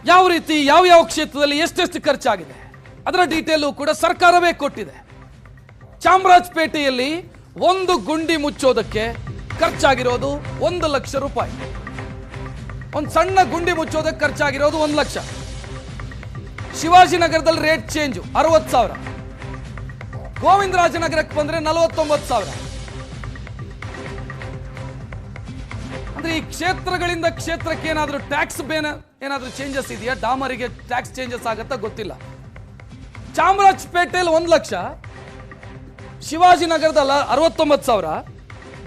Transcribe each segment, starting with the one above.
ಯಾವ ರೀತಿ ಯಾವ ಕ್ಷೇತ್ರದಲ್ಲಿ ಎಷ್ಟೆಷ್ಟು ಖರ್ಚಾಗಿದೆ ಅದರ ಡೀಟೇಲು ಕೂಡ ಸರ್ಕಾರವೇ ಕೊಟ್ಟಿದೆ. ಚಾಮರಾಜಪೇಟೆಯಲ್ಲಿ ಒಂದು ಗುಂಡಿ ಮುಚ್ಚೋದಕ್ಕೆ ಖರ್ಚಾಗಿರೋದು 1 ಲಕ್ಷ ರೂಪಾಯಿ. ಒಂದು ಸಣ್ಣ ಗುಂಡಿ ಮುಚ್ಚೋದಕ್ಕೆ ಖರ್ಚಾಗಿರೋದು 1 ಲಕ್ಷ. ಶಿವಾಜಿನಗರದಲ್ಲಿ ರೇಟ್ ಚೇಂಜು 60,000. ಗೋವಿಂದರಾಜನಗರಕ್ಕೆ ಬಂದ್ರೆ 49,000. ಅಂದ್ರೆ ಈ ಕ್ಷೇತ್ರಗಳಿಂದ ಕ್ಷೇತ್ರಕ್ಕೆ ಏನಾದರೂ ಟ್ಯಾಕ್ಸ್ ಏನಾದರೂ ಚೇಂಜಸ್ ಇದೆಯಾ? ಡಾಮರಿಗೆ ಟ್ಯಾಕ್ಸ್ ಚೇಂಜಸ್ ಆಗತ್ತಾ ಗೊತ್ತಿಲ್ಲ. ಚಾಮರಾಜಪೇಟೆಯಲ್ಲಿ 1 ಲಕ್ಷ, ಶಿವಾಜಿನಗರದಲ್ಲಿ 69,000,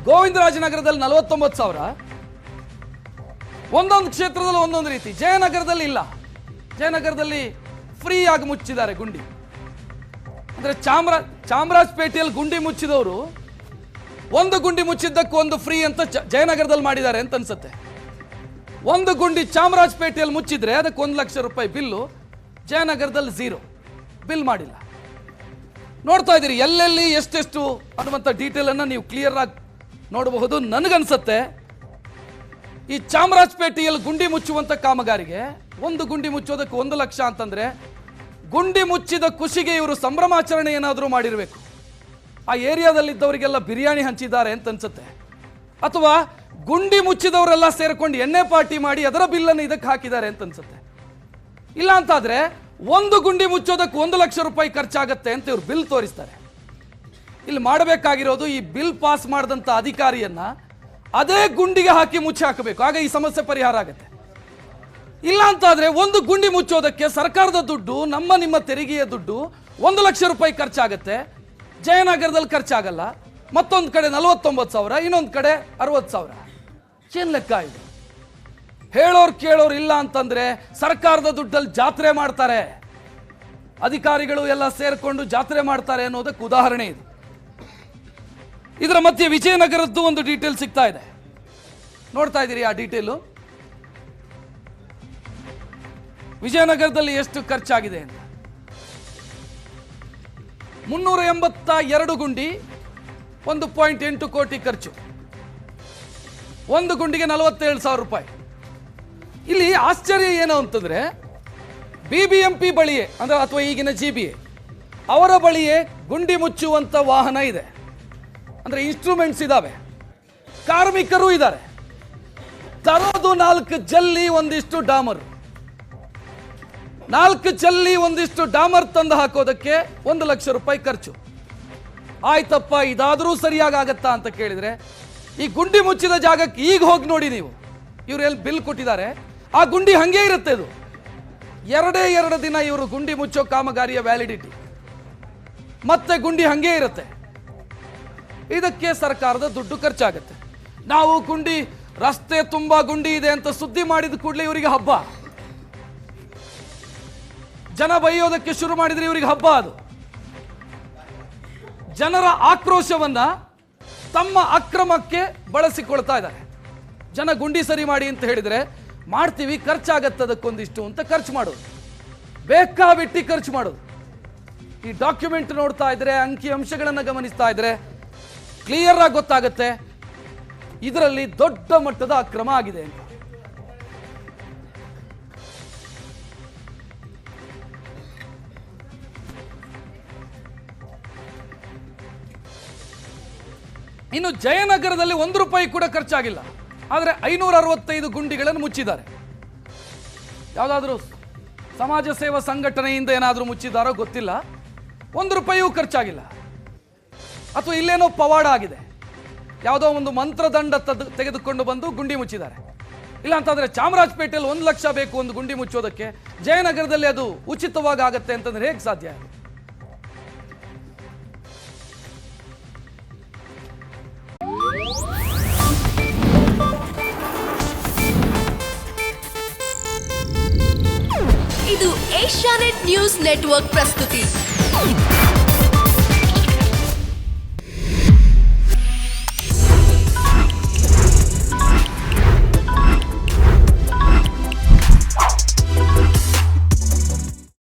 ಗೋವಿಂದರಾಜನಗರದಲ್ಲಿ 49,000. ಒಂದೊಂದು ಕ್ಷೇತ್ರದಲ್ಲಿ ಒಂದೊಂದು ರೀತಿ. ಜಯನಗರದಲ್ಲಿ ಇಲ್ಲ, ಜಯನಗರದಲ್ಲಿ ಫ್ರೀ ಆಗಿ ಮುಚ್ಚಿದ್ದಾರೆ ಗುಂಡಿ. ಅಂದ್ರೆ ಚಾಮರಾಜಪೇಟೆಯಲ್ಲಿ ಗುಂಡಿ ಮುಚ್ಚಿದವರು ಒಂದು ಗುಂಡಿ ಮುಚ್ಚಿದ್ದಕ್ಕೆ ಒಂದು ಫ್ರೀ ಅಂತ ಜಯನಗರದಲ್ಲಿ ಮಾಡಿದ್ದಾರೆ ಅಂತ ಅನ್ಸುತ್ತೆ. ಒಂದು ಗುಂಡಿ ಚಾಮರಾಜಪೇಟೆಯಲ್ಲಿ ಮುಚ್ಚಿದ್ರೆ ಅದಕ್ಕೆ 1 ಲಕ್ಷ ರೂಪಾಯಿ ಬಿಲ್ಲು, ಜಯನಗರದಲ್ಲಿ 0 ಬಿಲ್ ಮಾಡಿಲ್ಲ. ನೋಡ್ತಾ ಇದ್ದೀರಿ ಎಲ್ಲೆಲ್ಲಿ ಎಷ್ಟೆಷ್ಟು ಅನ್ನುವಂಥ ಡೀಟೇಲ್ ಅನ್ನು ನೀವು ಕ್ಲಿಯರ್ ಆಗಿ ನೋಡಬಹುದು. ನನಗನ್ಸುತ್ತೆ ಈ ಚಾಮರಾಜಪೇಟೆಯಲ್ಲಿ ಗುಂಡಿ ಮುಚ್ಚುವಂಥ ಕಾಮಗಾರಿಗೆ ಒಂದು ಗುಂಡಿ ಮುಚ್ಚೋದಕ್ಕೆ 1 ಲಕ್ಷ ಅಂತಂದ್ರೆ ಗುಂಡಿ ಮುಚ್ಚಿದ ಖುಷಿಗೆ ಇವರು ಸಂಭ್ರಮಾಚರಣೆ ಏನಾದರೂ ಮಾಡಿರಬೇಕು. ಆ ಏರಿಯಾದಲ್ಲಿದ್ದವರಿಗೆಲ್ಲ ಬಿರಿಯಾನಿ ಹಂಚಿದ್ದಾರೆ ಅಂತ ಅನ್ಸುತ್ತೆ. ಅಥವಾ ಗುಂಡಿ ಮುಚ್ಚಿದವರೆಲ್ಲ ಸೇರ್ಕೊಂಡು ಎಣ್ಣೆ ಪಾರ್ಟಿ ಮಾಡಿ ಅದರ ಬಿಲ್ಲನ್ನು ಇದಕ್ಕೆ ಹಾಕಿದ್ದಾರೆ ಅಂತ ಅನ್ಸುತ್ತೆ. ಇಲ್ಲ ಅಂತಾದ್ರೆ ಒಂದು ಗುಂಡಿ ಮುಚ್ಚೋದಕ್ಕೆ 1 ಲಕ್ಷ ರೂಪಾಯಿ ಖರ್ಚಾಗತ್ತೆ ಅಂತ ಇವರು ಬಿಲ್ ತೋರಿಸ್ತಾರೆ. ಇಲ್ಲಿ ಮಾಡಬೇಕಾಗಿರೋದು ಈ ಬಿಲ್ ಪಾಸ್ ಮಾಡಿದಂಥ ಅಧಿಕಾರಿಯನ್ನ ಅದೇ ಗುಂಡಿಗೆ ಹಾಕಿ ಮುಚ್ಚಿ ಹಾಕಬೇಕು. ಆಗ ಈ ಸಮಸ್ಯೆ ಪರಿಹಾರ ಆಗುತ್ತೆ. ಇಲ್ಲ ಅಂತಾದ್ರೆ ಒಂದು ಗುಂಡಿ ಮುಚ್ಚೋದಕ್ಕೆ ಸರ್ಕಾರದ ದುಡ್ಡು, ನಿಮ್ಮ ತೆರಿಗೆಯ ದುಡ್ಡು 1 ಲಕ್ಷ ರೂಪಾಯಿ ಖರ್ಚಾಗತ್ತೆ. ಜಯನಗರದಲ್ಲಿ ಖರ್ಚಾಗಲ್ಲ. ಮತ್ತೊಂದು ಕಡೆ 49,000, ಇನ್ನೊಂದು ಕಡೆ 60,000. ಏನ್ ಲೆಕ್ಕ ಇದು? ಹೇಳೋರು ಕೇಳೋರು ಇಲ್ಲ ಅಂತಂದ್ರೆ ಸರ್ಕಾರದ ದುಡ್ಡಲ್ಲಿ ಜಾತ್ರೆ ಮಾಡ್ತಾರೆ, ಅಧಿಕಾರಿಗಳು ಎಲ್ಲ ಸೇರ್ಕೊಂಡು ಜಾತ್ರೆ ಮಾಡ್ತಾರೆ ಅನ್ನೋದಕ್ಕೆ ಉದಾಹರಣೆ ಇದು. ಇದರ ಮಧ್ಯೆ ವಿಜಯನಗರದ್ದು ಒಂದು ಡೀಟೇಲ್ ಸಿಗ್ತಾ ಇದೆ. ನೋಡ್ತಾ ಇದ್ದೀರಿ ಆ ಡೀಟೇಲು. ವಿಜಯನಗರದಲ್ಲಿ ಎಷ್ಟು ಖರ್ಚಾಗಿದೆ ಅಂತ. 382 ಗುಂಡಿ, 1.8 ಕೋಟಿ ಖರ್ಚು. ಒಂದು ಗುಂಡಿಗೆ 47,000 ರೂಪಾಯಿ. ಇಲ್ಲಿ ಆಶ್ಚರ್ಯ ಏನು ಅಂತಂದ್ರೆ BBMP ಬಳಿಯೇ ಅಂದ್ರೆ ಅಥವಾ ಈಗಿನ GBA ಅವರ ಬಳಿಯೇ ಗುಂಡಿ ಮುಚ್ಚುವಂತ ವಾಹನ ಇದೆ. ಅಂದ್ರೆ ಇನ್ಸ್ಟ್ರೂಮೆಂಟ್ಸ್ ಇದಾವೆ, ಕಾರ್ಮಿಕರು ಇದ್ದಾರೆ. ತರೋದು 4 ಜಲ್ಲಿ ಒಂದಿಷ್ಟು ಡಾಮರ್, 4 ಜಲ್ಲಿ ಒಂದಿಷ್ಟು ಡಾಮರ್ ತಂದು ಹಾಕೋದಕ್ಕೆ 1 ಲಕ್ಷ ರೂಪಾಯಿ ಖರ್ಚು. ಆಯ್ತಪ್ಪ, ಇದಾದರೂ ಸರಿಯಾಗಿ ಆಗತ್ತಾ ಅಂತ ಕೇಳಿದ್ರೆ ಈ ಗುಂಡಿ ಮುಚ್ಚಿದ ಜಾಗಕ್ಕೆ ಈಗ ಹೋಗಿ ನೋಡಿ ನೀವು. ಇವ್ರು ಎಲ್ಲಿ ಬಿಲ್ ಕೊಟ್ಟಿದ್ದಾರೆ ಆ ಗುಂಡಿ ಹಂಗೆ ಇರುತ್ತೆ. ಇದು 2 ದಿನ ಇವರು ಗುಂಡಿ ಮುಚ್ಚೋ ಕಾಮಗಾರಿಯ ವ್ಯಾಲಿಡಿಟಿ, ಮತ್ತೆ ಗುಂಡಿ ಹಂಗೆ ಇರುತ್ತೆ. ಇದಕ್ಕೆ ಸರ್ಕಾರದ ದುಡ್ಡು ಖರ್ಚಾಗುತ್ತೆ. ನಾವು ಗುಂಡಿ ರಸ್ತೆ ತುಂಬಾ ಗುಂಡಿ ಇದೆ ಅಂತ ಸುದ್ದಿ ಮಾಡಿದ ಕೂಡಲೇ ಇವರಿಗೆ ಹಬ್ಬ. ಜನ ಬೈಯೋದಕ್ಕೆ ಶುರು ಮಾಡಿದ್ರೆ ಇವರಿಗೆ ಹಬ್ಬ. ಅದು ಜನರ ಆಕ್ರೋಶವನ್ನ ತಮ್ಮ ಅಕ್ರಮಕ್ಕೆ ಬಳಸಿಕೊಳ್ತಾ ಇದ್ದಾರೆ. ಜನ ಗುಂಡಿ ಸರಿ ಮಾಡಿ ಅಂತ ಹೇಳಿದ್ರೆ ಮಾಡ್ತೀವಿ, ಖರ್ಚಾಗತ್ತದಕ್ಕೊಂದಿಷ್ಟು ಅಂತ ಖರ್ಚು ಮಾಡೋದು, ಬೇಕಾಬಿಟ್ಟಿ ಖರ್ಚು ಮಾಡೋದು. ಈ ಡಾಕ್ಯುಮೆಂಟ್ ನೋಡ್ತಾ ಇದ್ರೆ, ಅಂಕಿ ಅಂಶಗಳನ್ನು ಗಮನಿಸ್ತಾ ಇದ್ರೆ ಕ್ಲಿಯರ್ ಆಗಿ ಗೊತ್ತಾಗುತ್ತೆ ಇದರಲ್ಲಿ ದೊಡ್ಡ ಮಟ್ಟದ ಅಕ್ರಮ ಆಗಿದೆ ಅಂತ. ಇನ್ನು ಜಯನಗರದಲ್ಲಿ 1 ರೂಪಾಯಿ ಕೂಡ ಖರ್ಚಾಗಿಲ್ಲ. ಆದರೆ 565 ಗುಂಡಿಗಳನ್ನು ಮುಚ್ಚಿದ್ದಾರೆ. ಯಾವುದಾದ್ರೂ ಸಮಾಜ ಸೇವಾ ಸಂಘಟನೆಯಿಂದ ಏನಾದರೂ ಮುಚ್ಚಿದ್ದಾರೋ ಗೊತ್ತಿಲ್ಲ. 1 ರೂಪಾಯಿಯೂ ಖರ್ಚಾಗಿಲ್ಲ. ಅಥವಾ ಇಲ್ಲೇನೋ ಪವಾಡ ಆಗಿದೆ, ಯಾವುದೋ ಒಂದು ಮಂತ್ರದಂಡ ತೆಗೆದುಕೊಂಡು ಬಂದು ಗುಂಡಿ ಮುಚ್ಚಿದ್ದಾರೆ. ಇಲ್ಲ ಅಂತಂದ್ರೆ ಚಾಮರಾಜಪೇಟೆಯಲ್ಲಿ 1 ಲಕ್ಷ ಬೇಕು ಒಂದು ಗುಂಡಿ ಮುಚ್ಚೋದಕ್ಕೆ, ಜಯನಗರದಲ್ಲಿ ಅದು ಉಚಿತವಾಗಿ ಆಗತ್ತೆ ಅಂತಂದ್ರೆ ಹೇಗೆ ಸಾಧ್ಯ? ಇದು ಏಷ್ಯಾನೆಟ್ ನ್ಯೂಸ್ ನೆಟ್ವರ್ಕ್ ಪ್ರಸ್ತುತಿ.